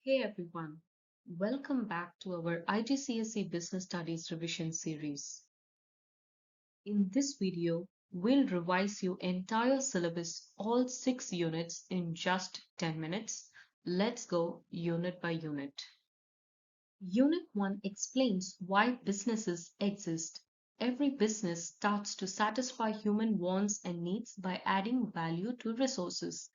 Hey everyone, welcome back to our IGCSE Business Studies revision series. In this video, we'll revise your entire syllabus, all 6 units, in just 10 minutes. Let's go unit by unit. Unit 1 explains why businesses exist. Every business starts to satisfy human wants and needs by adding value to resources.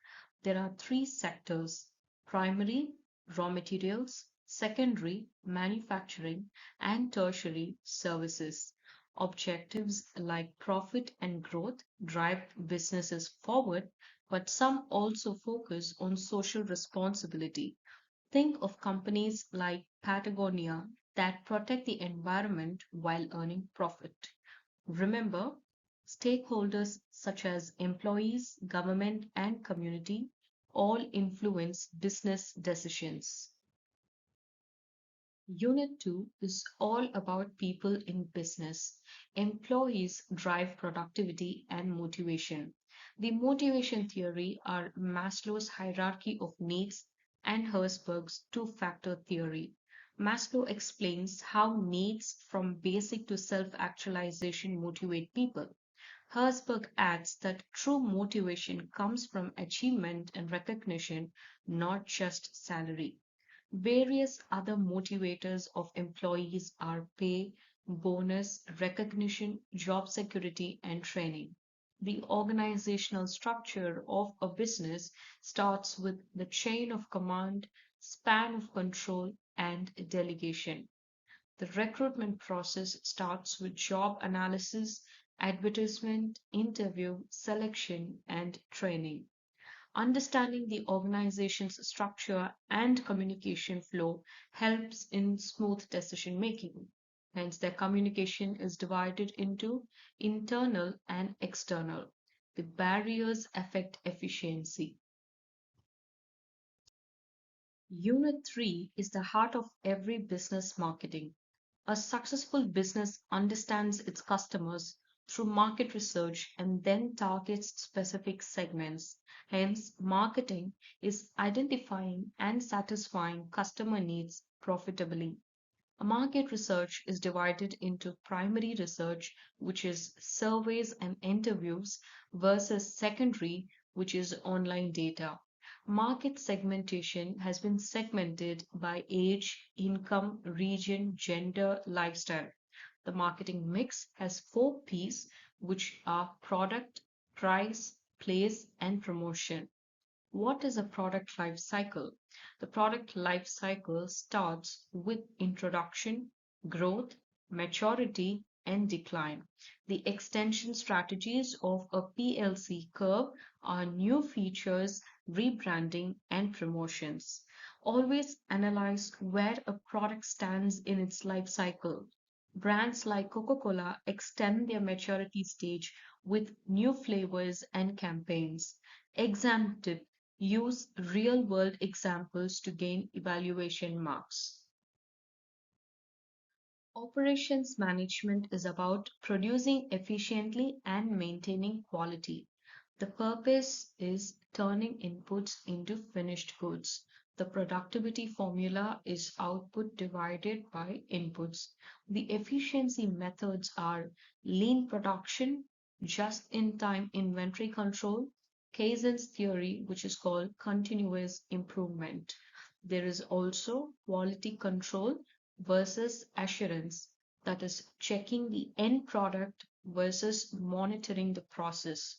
There are three sectors: primary, raw materials; secondary, manufacturing; and tertiary, services. Objectives like profit and growth drive businesses forward, but some also focus on social responsibility. Think of companies like Patagonia that protect the environment while earning profit. Remember, stakeholders such as employees, government, and community all influence business decisions. Unit 2 is all about people in business. Employees drive productivity and motivation. The motivation theory are Maslow's hierarchy of needs and Herzberg's two-factor theory. Maslow explains how needs from basic to self-actualization motivate people. Herzberg adds that true motivation comes from achievement and recognition, not just salary. Various other motivators of employees are pay, bonus, recognition, job security, and training. The organizational structure of a business starts with the chain of command, span of control, and delegation. The recruitment process starts with job analysis, advertisement, interview, selection, and training. Understanding the organization's structure and communication flow helps in smooth decision making. Hence, their communication is divided into internal and external. The barriers affect efficiency. Unit 3 is the heart of every business marketing. A successful business understands its customers through market research and then targets specific segments. Hence, marketing is identifying and satisfying customer needs profitably. A market research is divided into primary research, which is surveys and interviews, versus secondary, which is online data. Market segmentation has been segmented by age, income, region, gender, lifestyle. The marketing mix has 4 P's, which are product, price, place, and promotion. What is a product life cycle? The product life cycle starts with introduction, growth, maturity, and decline. The extension strategies of a PLC curve are new features, rebranding, and promotions. Always analyze where a product stands in its life cycle. Brands like Coca-Cola extend their maturity stage with new flavors and campaigns. Exam tip: use real world examples to gain evaluation marks. Operations management is about producing efficiently and maintaining quality. The purpose is turning inputs into finished goods. The productivity formula is output divided by inputs. The efficiency methods are lean production, just in time inventory control, Kaizen's theory, which is called continuous improvement. There is also quality control versus assurance, that is, checking the end product versus monitoring the process.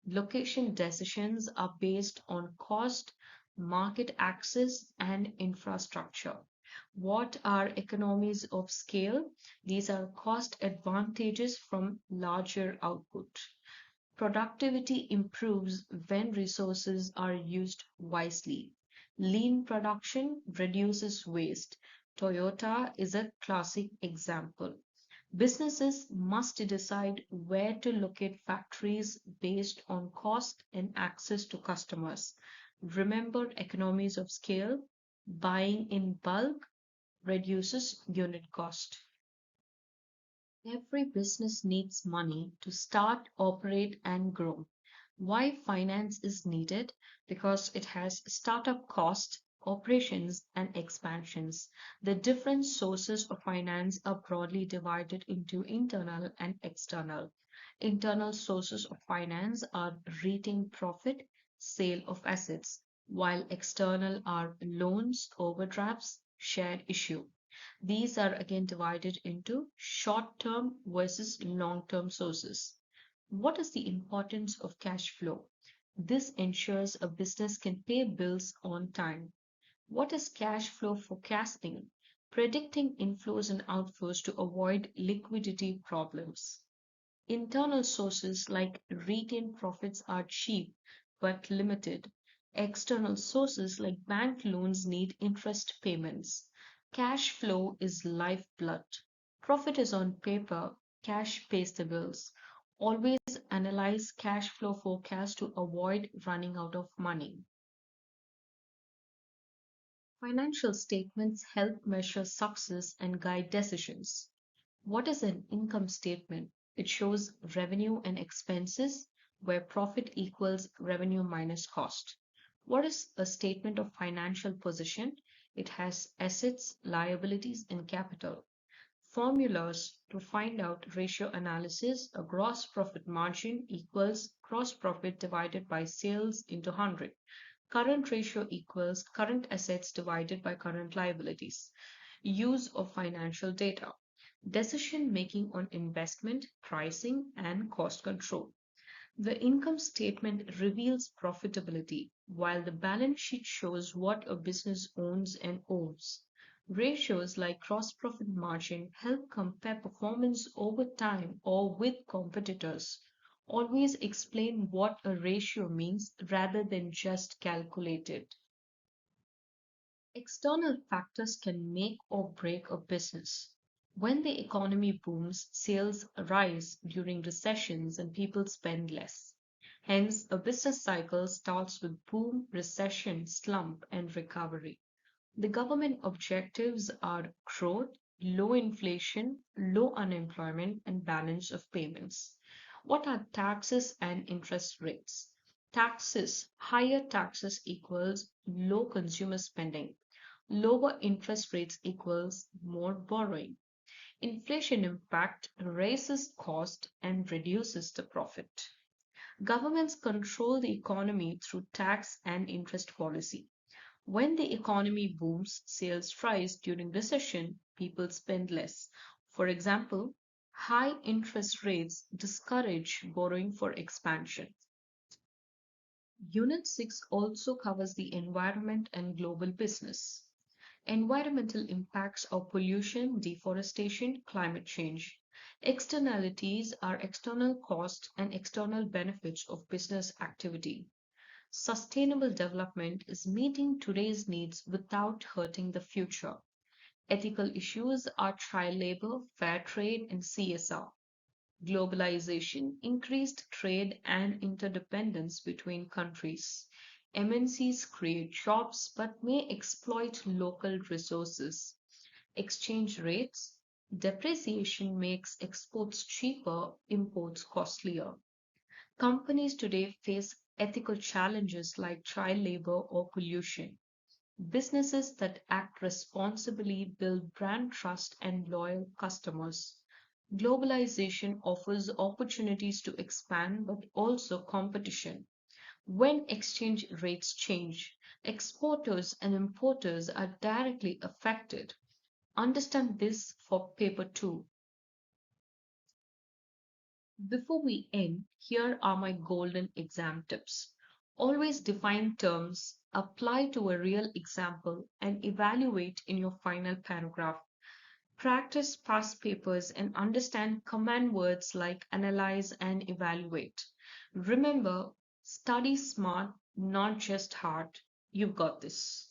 Location decisions are based on cost, market access, and infrastructure. What are economies of scale? These are cost advantages from larger output. Productivity improves when resources are used wisely. Lean production reduces waste. Toyota is a classic example. Businesses must decide where to locate factories based on cost and access to customers. Remember economies of scale, buying in bulk reduces unit cost. Every business needs money to start, operate, and grow. Why finance is needed? Because it has startup cost, operations and expansions. The different sources of finance are broadly divided into internal and external. Internal sources of finance are retained profit, sale of assets, while external are loans, overdrafts, share issue. These are again divided into short-term versus long-term sources. What is the importance of cash flow? This ensures a business can pay bills on time. What is cash flow forecasting? Predicting inflows and outflows to avoid liquidity problems. Internal sources like retained profits are cheap but limited. External sources like bank loans need interest payments. Cash flow is lifeblood. Profit is on paper, cash pays the bills. Always analyze cash flow forecast to avoid running out of money. Financial statements help measure success and guide decisions. What is an income statement? It shows revenue and expenses, where profit equals revenue minus cost. What is a statement of financial position? It has assets, liabilities, and capital. Formulas to find out ratio analysis: a gross profit margin equals gross profit divided by sales into 100. Current ratio equals current assets divided by current liabilities. Use of financial data. Decision making on investment, pricing, and cost control. The income statement reveals profitability, while the balance sheet shows what a business owns and owes. Ratios like gross profit margin help compare performance over time or with competitors. Always explain what a ratio means rather than just calculate it. External factors can make or break a business. When the economy booms, sales rise during recessions and people spend less. Hence, a business cycle starts with boom, recession, slump, and recovery. The government objectives are growth, low inflation, low unemployment, and balance of payments. What are taxes and interest rates? Taxes: higher taxes equals low consumer spending. Lower interest rates equals more borrowing. Inflation impact raises cost and reduces the profit. Governments control the economy through tax and interest policy. When the economy booms, sales rise. During recession, people spend less. For example, high interest rates discourage borrowing for expansion. Unit 6 also covers the environment and global business. Environmental impacts are pollution, deforestation, climate change. Externalities are external costs and external benefits of business activity. Sustainable development is meeting today's needs without hurting the future. Ethical issues are child labor, fair trade, and CSR. Globalization, increased trade and interdependence between countries. MNCs create jobs but may exploit local resources. Exchange rates. Depreciation makes exports cheaper, imports costlier. Companies today face ethical challenges like child labor or pollution. Businesses that act responsibly build brand trust and loyal customers. Globalization offers opportunities to expand but also competition. When exchange rates change, exporters and importers are directly affected. Understand this for paper 2. Before we end, here are my golden exam tips. Always define terms, apply to a real example, and evaluate in your final paragraph. Practice past papers and understand command words like analyze and evaluate. Remember, study smart, not just hard. You've got this.